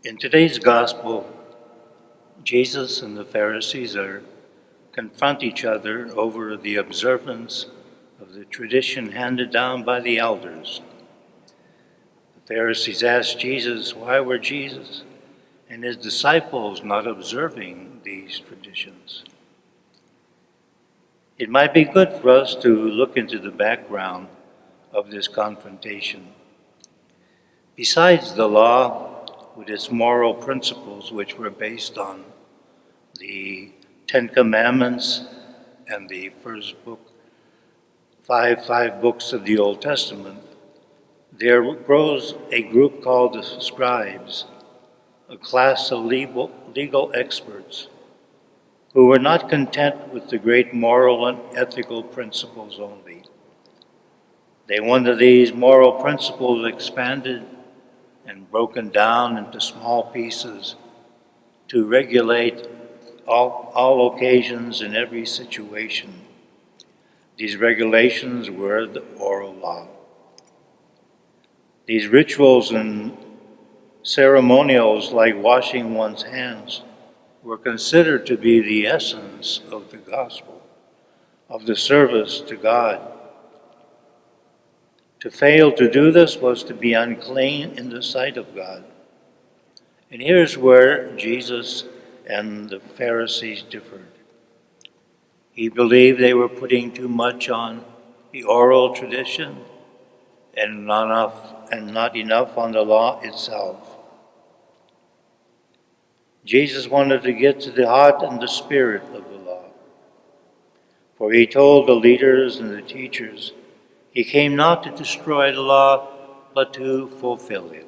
In today's gospel, Jesus and the Pharisees confront each other over the observance of the tradition handed down by the elders. The Pharisees asked Jesus, why were Jesus and his disciples not observing these traditions? It might be good for us to look into the background of this confrontation. Besides the law, with its moral principles, which were based on the Ten Commandments and the first book, five books of the Old Testament, there grows a group called the scribes, a class of legal experts who were not content with the great moral and ethical principles only. They wanted these moral principles expanded and broken down into small pieces to regulate all occasions in every situation. These regulations were the oral law. These rituals and ceremonials, like washing one's hands, were considered to be the essence of the gospel, of the service to God. To fail to do this was to be unclean in the sight of God. And here's where Jesus and the Pharisees differed. He believed they were putting too much on the oral tradition and not enough on the law itself. Jesus wanted to get to the heart and the spirit of the law. For he told the leaders and the teachers, he came not to destroy the law, but to fulfill it.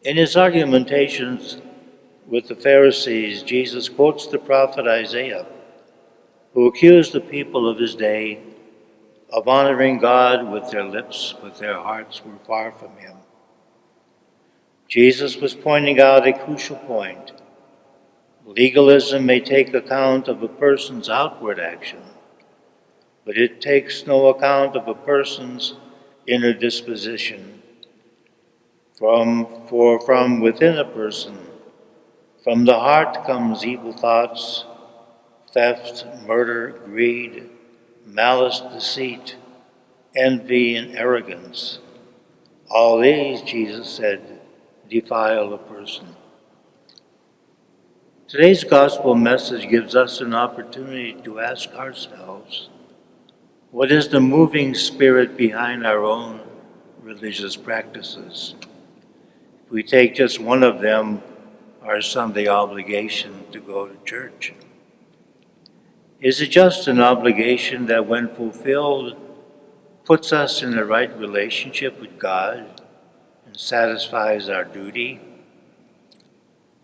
In his argumentations with the Pharisees, Jesus quotes the prophet Isaiah, who accused the people of his day of honoring God with their lips, but their hearts were far from him. Jesus was pointing out a crucial point. Legalism may take account of a person's outward action, but it takes no account of a person's inner disposition. For from within a person, from the heart comes evil thoughts, theft, murder, greed, malice, deceit, envy, and arrogance. All these, Jesus said, defile a person. Today's gospel message gives us an opportunity to ask ourselves, what is the moving spirit behind our own religious practices? If we take just one of them, our Sunday obligation to go to church. Is it just an obligation that, when fulfilled, puts us in the right relationship with God and satisfies our duty?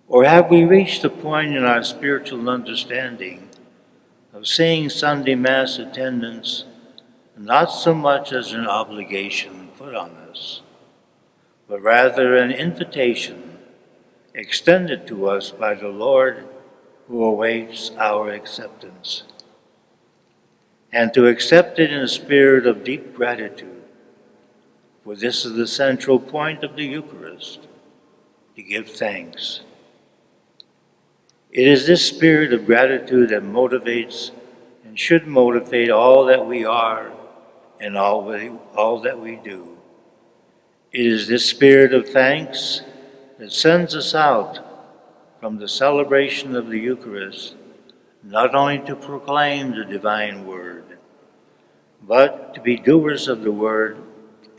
Or have we reached a point in our spiritual understanding of seeing Sunday Mass attendance not so much as an obligation put on us, but rather an invitation extended to us by the Lord, who awaits our acceptance, and to accept it in a spirit of deep gratitude, for this is the central point of the Eucharist, to give thanks. It is this spirit of gratitude that motivates and should motivate all that we are and all that we do. It is this spirit of thanks that sends us out from the celebration of the Eucharist, not only to proclaim the divine word, but to be doers of the word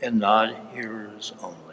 and not hearers only.